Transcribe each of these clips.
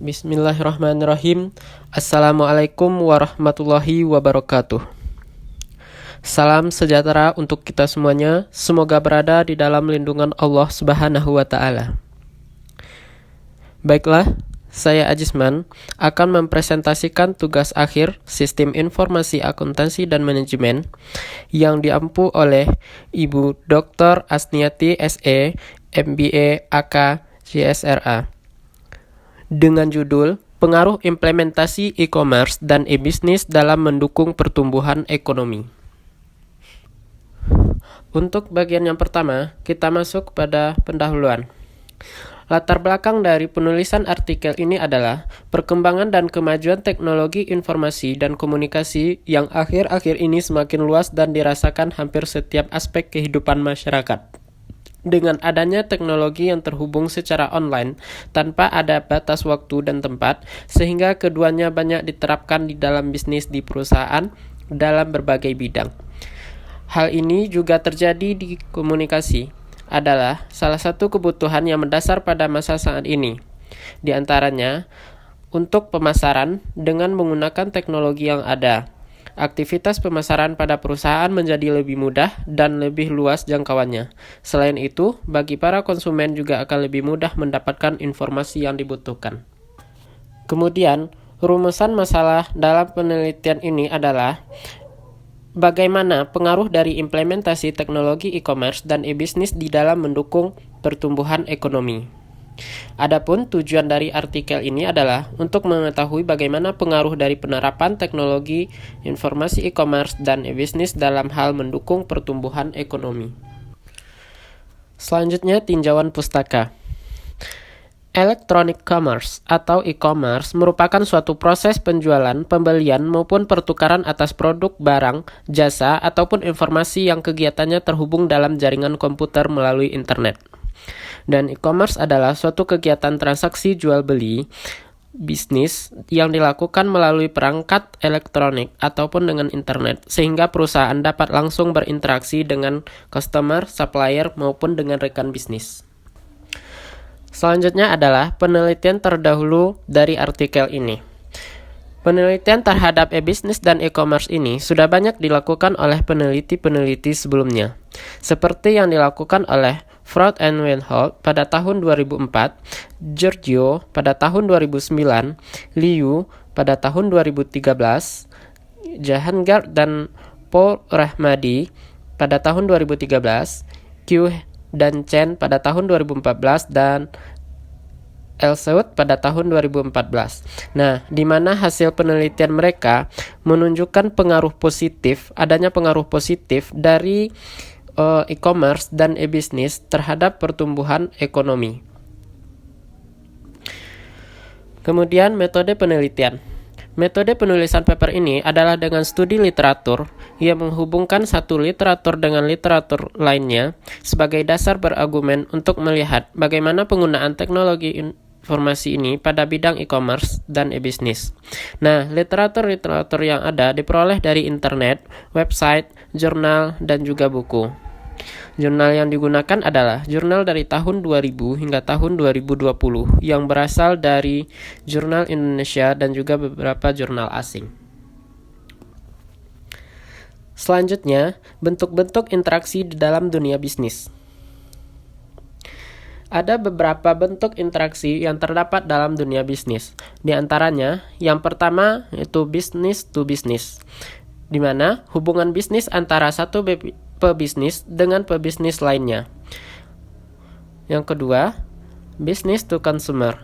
Bismillahirrahmanirrahim. Assalamualaikum warahmatullahi wabarakatuh. Salam sejahtera untuk kita semuanya. Semoga berada di dalam lindungan Allah Subhanahu wa Ta'ala. Baiklah, saya Ajisman akan mempresentasikan tugas akhir Sistem Informasi Akuntansi dan Manajemen yang diampu oleh Ibu Dr. Asniati SE, MBA AK JSRA. Dengan judul Pengaruh Implementasi E-commerce dan E-bisnis dalam mendukung pertumbuhan ekonomi. Untuk bagian yang pertama, kita masuk pada pendahuluan. Latar belakang dari penulisan artikel ini adalah perkembangan dan kemajuan teknologi informasi dan komunikasi yang akhir-akhir ini semakin luas dan dirasakan hampir setiap aspek kehidupan masyarakat. Dengan adanya teknologi yang terhubung secara online tanpa ada batas waktu dan tempat, sehingga keduanya banyak diterapkan di dalam bisnis di perusahaan dalam berbagai bidang. Hal ini juga terjadi di komunikasi, adalah salah satu kebutuhan yang mendasar pada masa saat ini. Di antaranya, untuk pemasaran dengan menggunakan teknologi yang ada. Aktivitas pemasaran pada perusahaan menjadi lebih mudah dan lebih luas jangkauannya. Selain itu, bagi para konsumen juga akan lebih mudah mendapatkan informasi yang dibutuhkan. Kemudian, rumusan masalah dalam penelitian ini adalah bagaimana pengaruh dari implementasi teknologi e-commerce dan e-bisnis di dalam mendukung pertumbuhan ekonomi. Adapun tujuan dari artikel ini adalah untuk mengetahui bagaimana pengaruh dari penerapan teknologi informasi e-commerce dan e-bisnis dalam hal mendukung pertumbuhan ekonomi. Selanjutnya, tinjauan pustaka. Electronic commerce atau e-commerce merupakan suatu proses penjualan, pembelian maupun pertukaran atas produk, barang, jasa, ataupun informasi yang kegiatannya terhubung dalam jaringan komputer melalui internet. Dan e-commerce adalah suatu kegiatan transaksi jual-beli bisnis yang dilakukan melalui perangkat elektronik ataupun dengan internet, sehingga perusahaan dapat langsung berinteraksi dengan customer, supplier, maupun dengan rekan bisnis. Selanjutnya adalah penelitian terdahulu dari artikel ini. Penelitian terhadap e-bisnis dan e-commerce ini sudah banyak dilakukan oleh peneliti-peneliti sebelumnya, seperti yang dilakukan oleh Freud and Weinhold pada tahun 2004, Giorgio pada tahun 2009, Liu pada tahun 2013, Jahangir dan Paul Rahmadi pada tahun 2013, Q dan Chen pada tahun 2014, dan Elsewood pada tahun 2014. Nah, di mana hasil penelitian mereka menunjukkan adanya pengaruh positif dari e-commerce dan e-bisnis terhadap pertumbuhan ekonomi. Kemudian, metode penelitian. Metode penulisan paper ini adalah dengan studi literatur yang menghubungkan satu literatur dengan literatur lainnya sebagai dasar berargumen untuk melihat bagaimana penggunaan teknologi informasi ini pada bidang e-commerce dan e-bisnis. Nah, literatur yang ada diperoleh dari internet, website, jurnal, dan juga buku. Jurnal yang digunakan adalah jurnal dari tahun 2000 hingga tahun 2020 yang berasal dari jurnal Indonesia dan juga beberapa jurnal asing. Selanjutnya, bentuk-bentuk interaksi di dalam dunia bisnis. Ada beberapa bentuk interaksi yang terdapat dalam dunia bisnis. Di antaranya, yang pertama yaitu business to business, di mana hubungan bisnis antara satu pebisnis dengan pebisnis lainnya. Yang kedua, business to consumer,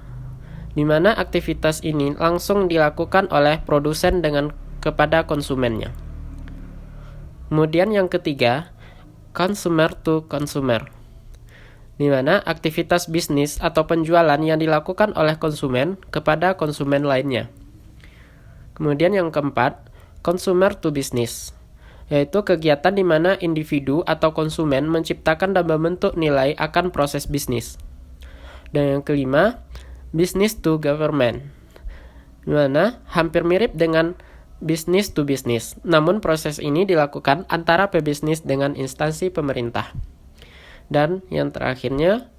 di mana aktivitas ini langsung dilakukan oleh produsen kepada konsumennya. Kemudian yang ketiga, consumer to consumer, di mana aktivitas bisnis atau penjualan yang dilakukan oleh konsumen kepada konsumen lainnya. Kemudian yang keempat, consumer to business, yaitu kegiatan di mana individu atau konsumen menciptakan dan membentuk nilai akan proses bisnis. Dan yang kelima, business to government, di mana hampir mirip dengan business to business, namun proses ini dilakukan antara pebisnis dengan instansi pemerintah. Dan yang terakhirnya,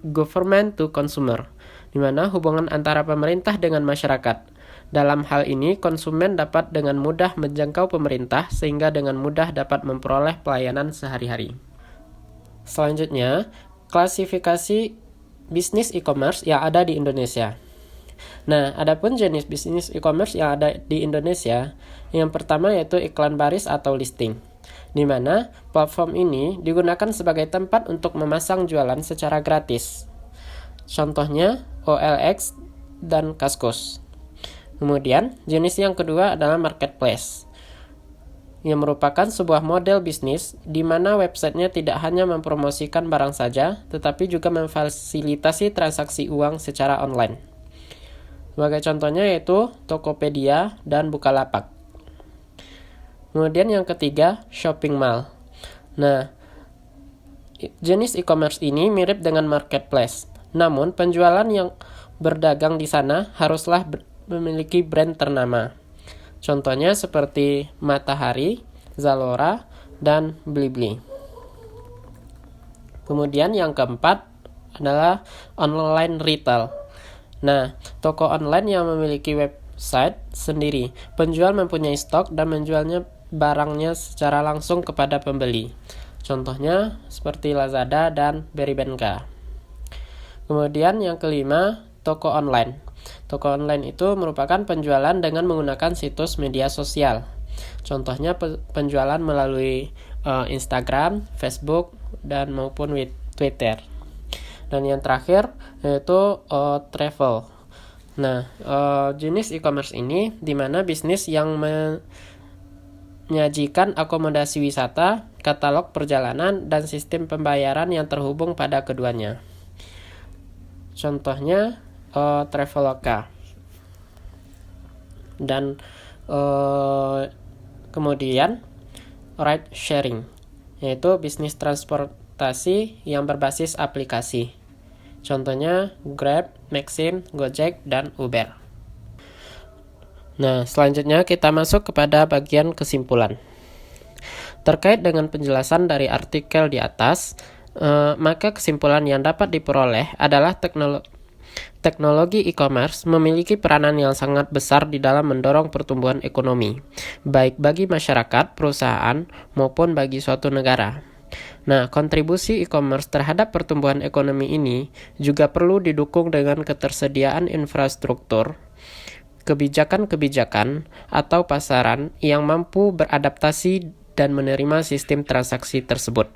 government to consumer, di mana hubungan antara pemerintah dengan masyarakat. Dalam hal ini, konsumen dapat dengan mudah menjangkau pemerintah sehingga dengan mudah dapat memperoleh pelayanan sehari-hari. Selanjutnya, klasifikasi bisnis e-commerce yang ada di Indonesia. Nah, adapun jenis bisnis e-commerce yang ada di Indonesia, yang pertama yaitu iklan baris atau listing, di mana platform ini digunakan sebagai tempat untuk memasang jualan secara gratis. Contohnya OLX dan Kaskus. Kemudian, jenis yang kedua adalah marketplace, yang merupakan sebuah model bisnis di mana websitenya tidak hanya mempromosikan barang saja, tetapi juga memfasilitasi transaksi uang secara online. Sebagai contohnya yaitu Tokopedia dan Bukalapak. Kemudian yang ketiga, shopping mall. Nah, jenis e-commerce ini mirip dengan marketplace, namun penjualan yang berdagang di sana haruslah memiliki brand ternama. Contohnya seperti Matahari, Zalora, dan Blibli. Kemudian yang keempat adalah online retail. Nah, toko online yang memiliki website sendiri. Penjual mempunyai stok dan menjualnya barangnya secara langsung kepada pembeli. Contohnya seperti Lazada dan Beribenka. Kemudian yang kelima, toko online. Toko online itu merupakan penjualan dengan menggunakan situs media sosial. Contohnya penjualan melalui Instagram, Facebook, dan maupun Twitter. Dan yang terakhir yaitu travel. Nah, jenis e-commerce ini di mana bisnis yang menyajikan akomodasi wisata, katalog perjalanan, dan sistem pembayaran yang terhubung pada keduanya. Contohnya Traveloka. Dan kemudian ride sharing, yaitu bisnis transportasi yang berbasis aplikasi. Contohnya Grab, Maxim, Gojek, dan Uber. Nah, selanjutnya kita masuk kepada bagian kesimpulan. Terkait dengan penjelasan dari artikel di atas, maka kesimpulan yang dapat diperoleh adalah teknologi e-commerce memiliki peranan yang sangat besar di dalam mendorong pertumbuhan ekonomi, baik bagi masyarakat, perusahaan, maupun bagi suatu negara. Nah, kontribusi e-commerce terhadap pertumbuhan ekonomi ini juga perlu didukung dengan ketersediaan infrastruktur, kebijakan-kebijakan, atau pasaran yang mampu beradaptasi dan menerima sistem transaksi tersebut.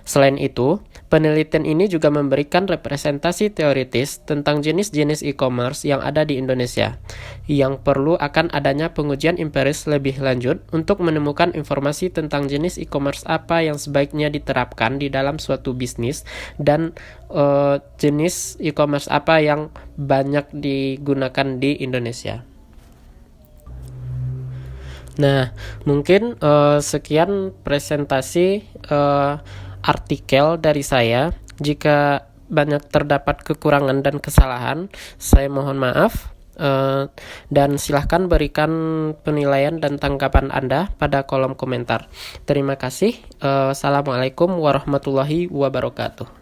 Selain itu, penelitian ini juga memberikan representasi teoritis tentang jenis-jenis e-commerce yang ada di Indonesia, yang perlu akan adanya pengujian empiris lebih lanjut untuk menemukan informasi tentang jenis e-commerce apa yang sebaiknya diterapkan di dalam suatu bisnis dan jenis e-commerce apa yang banyak digunakan di Indonesia. Nah, mungkin sekian presentasi artikel dari saya. Jika banyak terdapat kekurangan dan kesalahan, saya mohon maaf, dan silahkan berikan penilaian dan tanggapan Anda pada kolom komentar. Terima kasih. Assalamualaikum warahmatullahi wabarakatuh.